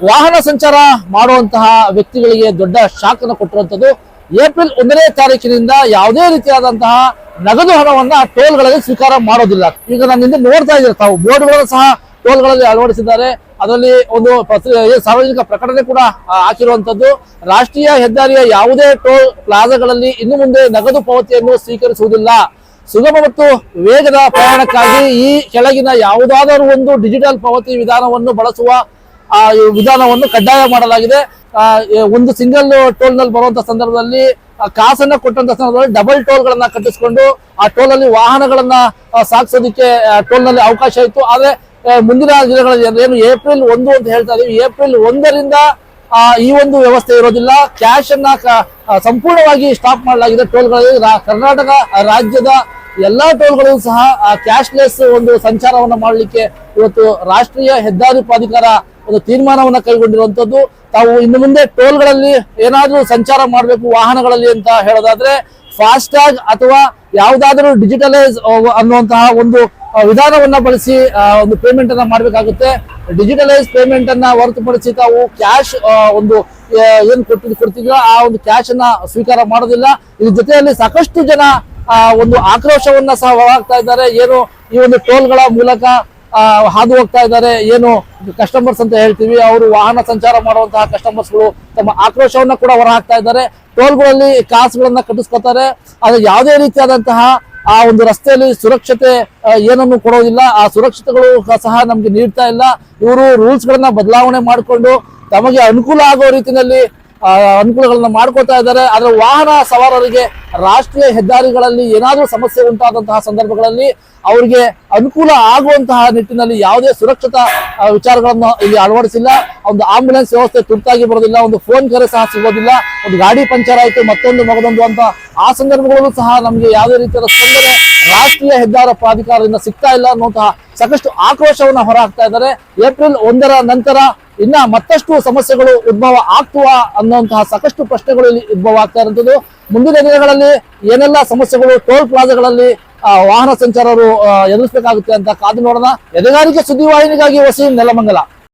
ವಾಹನ ಸಂಚಾರ ಮಾಡುವಂತಹ ವ್ಯಕ್ತಿಗಳಿಗೆ ದೊಡ್ಡ ಶಾಕ್ ಅನ್ನು ಕೊಟ್ಟಿರುವಂತದ್ದು. ಏಪ್ರಿಲ್ 1ನೇ ತಾರೀಕಿನಿಂದ ಯಾವುದೇ ರೀತಿಯಾದಂತಹ ನಗದು ಹಣವನ್ನ ಟೋಲ್ಗಳಲ್ಲಿ ಸ್ವೀಕಾರ ಮಾಡೋದಿಲ್ಲ. ಈಗ ನಾನು ಹಿಂದೆ ನೋಡ್ತಾ ಇದ್ದೀರಾ ತಾವು, ಬೋರ್ಡ್ಗಳನ್ನು ಸಹ ಟೋಲ್ಗಳಲ್ಲಿ ಅಳವಡಿಸಿದ್ದಾರೆ. ಅದರಲ್ಲಿ ಒಂದು ಸಾರ್ವಜನಿಕ ಪ್ರಕಟಣೆ ಕೂಡ ಹಾಕಿರುವಂತದ್ದು. ರಾಷ್ಟ್ರೀಯ ಹೆದ್ದಾರಿಯ ಯಾವುದೇ ಟೋಲ್ ಪ್ಲಾಜಾಗಳಲ್ಲಿ ಇನ್ನು ಮುಂದೆ ನಗದು ಪಾವತಿಯನ್ನು ಸ್ವೀಕರಿಸುವುದಿಲ್ಲ. ಸುಗಮ ಮತ್ತು ವೇಗದ ಪ್ರಯಾಣಕ್ಕಾಗಿ ಈ ಕೆಳಗಿನ ಯಾವುದಾದರೂ ಒಂದು ಡಿಜಿಟಲ್ ಪಾವತಿ ವಿಧಾನವನ್ನು ಬಳಸುವ ವಿಧಾನವನ್ನು ಕಡ್ಡಾಯ ಮಾಡಲಾಗಿದೆ. ಒಂದು ಸಿಂಗಲ್ ಟೋಲ್ ನಲ್ಲಿ ಬರುವಂತಹ ಸಂದರ್ಭದಲ್ಲಿ ಕಾಸನ್ನ ಕೊಟ್ಟಂತ ಸಂದರ್ಭದಲ್ಲಿ ಡಬಲ್ ಟೋಲ್ ಗಳನ್ನ ಕಟ್ಟಿಸಿಕೊಂಡು ಆ ಟೋಲ್ ಅಲ್ಲಿ ವಾಹನಗಳನ್ನ ಸಾಗಿಸೋದಕ್ಕೆ ಟೋಲ್ ನಲ್ಲಿ ಅವಕಾಶ ಇತ್ತು. ಆದ್ರೆ ಮುಂದಿನ ದಿನಗಳಲ್ಲಿ ಏನು ಏಪ್ರಿಲ್ 1 ಅಂತ ಹೇಳ್ತಾ ಇದೀವಿ, ಏಪ್ರಿಲ್ 1ರಿಂದ ಈ ಒಂದು ವ್ಯವಸ್ಥೆ ಇರೋದಿಲ್ಲ. ಕ್ಯಾಶ್ ಅನ್ನ ಸಂಪೂರ್ಣವಾಗಿ ಸ್ಟಾಪ್ ಮಾಡಲಾಗಿದೆ ಟೋಲ್ಗಳಲ್ಲಿ. ಕರ್ನಾಟಕ ರಾಜ್ಯದ ಎಲ್ಲಾ ಟೋಲ್ಗಳು ಸಹ ಕ್ಯಾಶ್ಲೆಸ್ ಒಂದು ಸಂಚಾರವನ್ನ ಮಾಡಲಿಕ್ಕೆ ಇವತ್ತು ರಾಷ್ಟ್ರೀಯ ಹೆದ್ದಾರಿ ಪ್ರಾಧಿಕಾರ ಒಂದು ತೀರ್ಮಾನವನ್ನ ಕೈಗೊಂಡಿರುವಂತದ್ದು. ತಾವು ಇನ್ನು ಮುಂದೆ ಟೋಲ್ಗಳಲ್ಲಿ ಏನಾದ್ರೂ ಸಂಚಾರ ಮಾಡಬೇಕು ವಾಹನಗಳಲ್ಲಿ ಅಂತ ಹೇಳೋದಾದ್ರೆ ಫಾಸ್ಟ್ಯಾಗ್ ಅಥವಾ ಯಾವುದಾದ್ರೂ ಡಿಜಿಟಲೈಸ್ ಅನ್ನುವಂತಹ ಒಂದು ವಿಧಾನವನ್ನ ಬಳಸಿ ಒಂದು ಪೇಮೆಂಟ್ ಅನ್ನ ಮಾಡಬೇಕಾಗುತ್ತೆ. ಡಿಜಿಟಲೈಸ್ ಪೇಮೆಂಟ್ ಅನ್ನ ಹೊರತುಪಡಿಸಿ ತಾವು ಕ್ಯಾಶ್ ಒಂದು ಏನ್ ಕೊಡ್ತಿದ್ರೋ ಆ ಒಂದು ಕ್ಯಾಶ್ ಅನ್ನ ಸ್ವೀಕಾರ ಮಾಡೋದಿಲ್ಲ. ಇದ್ರ ಜೊತೆಯಲ್ಲಿ ಸಾಕಷ್ಟು ಜನ ಒಂದು ಆಕ್ರೋಶವನ್ನ ಸಹ ಹೊರಹಾಕ್ತಾ ಇದ್ದಾರೆ. ಏನು ಈ ಒಂದು ಟೋಲ್ಗಳ ಮೂಲಕ ಹಾದು ಹೋಗ್ತಾ ಇದ್ದಾರೆ, ಏನು ಕಸ್ಟಮರ್ಸ್ ಅಂತ ಹೇಳ್ತೀವಿ, ಅವರು ವಾಹನ ಸಂಚಾರ ಮಾಡುವಂತಹ ಕಸ್ಟಮರ್ಸ್ಗಳು ತಮ್ಮ ಆಕ್ರೋಶವನ್ನ ಕೂಡ ಹೊರಹಾಕ್ತಾ ಇದ್ದಾರೆ. ಟೋಲ್ಗಳಲ್ಲಿ ಕಾಸುಗಳನ್ನ ಕಟ್ಟಿಸ್ಕೊತಾರೆ, ಆದ್ರೆ ಯಾವುದೇ ರೀತಿಯಾದಂತಹ ಆ ಒಂದು ರಸ್ತೆಯಲ್ಲಿ ಸುರಕ್ಷತೆ ಏನನ್ನು ಕೊಡೋದಿಲ್ಲ. ಆ ಸುರಕ್ಷತೆಗಳು ಸಹ ನಮ್ಗೆ ನೀಡ್ತಾ ಇಲ್ಲ. ಇವರು ರೂಲ್ಸ್ ಗಳನ್ನ ಬದಲಾವಣೆ ಮಾಡಿಕೊಂಡು ತಮಗೆ ಅನುಕೂಲ ಆಗೋ ರೀತಿಯಲ್ಲಿ ಅನುಕೂಲಗಳನ್ನ ಮಾಡ್ಕೊತಾ ಇದ್ದಾರೆ. ಆದ್ರೆ ವಾಹನ ಸವಾರರಿಗೆ ರಾಷ್ಟ್ರೀಯ ಹೆದ್ದಾರಿಗಳಲ್ಲಿ ಏನಾದ್ರೂ ಸಮಸ್ಯೆ ಉಂಟಾದಂತಹ ಸಂದರ್ಭಗಳಲ್ಲಿ ಅವರಿಗೆ ಅನುಕೂಲ ಆಗುವಂತಹ ನಿಟ್ಟಿನಲ್ಲಿ ಯಾವುದೇ ಸುರಕ್ಷತಾ ವಿಚಾರಗಳನ್ನು ಇಲ್ಲಿ ಅಳವಡಿಸಿಲ್ಲ. ಒಂದು ಆಂಬ್ಯುಲೆನ್ಸ್ ವ್ಯವಸ್ಥೆ ತುರ್ತಾಗಿ ಬರೋದಿಲ್ಲ, ಒಂದು ಫೋನ್ ಕರೆ ಸಹ ಸಿಗೋದಿಲ್ಲ, ಒಂದು ಗಾಡಿ ಪಂಚರ್ ಆಯ್ತು ಮತ್ತೊಂದು ಮಗದೊಂದು ಅಂತ ಆ ಸಂದರ್ಭಗಳಲ್ಲೂ ಸಹ ನಮಗೆ ಯಾವುದೇ ರೀತಿಯಾದ ಸ್ಪಂದನೆ ರಾಷ್ಟ್ರೀಯ ಹೆದ್ದಾರಿ ಪ್ರಾಧಿಕಾರದಿಂದ ಸಿಗ್ತಾ ಇಲ್ಲ ಅನ್ನುವಂತಹ ಸಾಕಷ್ಟು ಆಕ್ರೋಶವನ್ನ ಹೊರಹಾಕ್ತಾ ಇದ್ದಾರೆ. ಏಪ್ರಿಲ್ 1ರ ನಂತರ ಇನ್ನ ಮತ್ತಷ್ಟು ಸಮಸ್ಯೆಗಳು ಉದ್ಭವ ಆಗ್ತುವ ಅನ್ನುವಂತಹ ಸಾಕಷ್ಟು ಪ್ರಶ್ನೆಗಳು ಇಲ್ಲಿ ಉದ್ಭವ ಆಗ್ತಾ ಇರುವಂತದ್ದು. ಮುಂದಿನ ದಿನಗಳಲ್ಲಿ ಏನೆಲ್ಲ ಸಮಸ್ಯೆಗಳು ಟೋಲ್ ಪ್ಲಾಜಾಗಳಲ್ಲಿ ವಾಹನ ಸಂಚಾರರು ಎದುರಿಸಬೇಕಾಗುತ್ತೆ ಅಂತ ಕಾದು ನೋಡೋಣ. ಎದೆಗಾರಿಕೆ ಸುದ್ದಿವಾಹಿನಿಗಾಗಿ ವಸೀಂ ನೆಲಮಂಗಲ.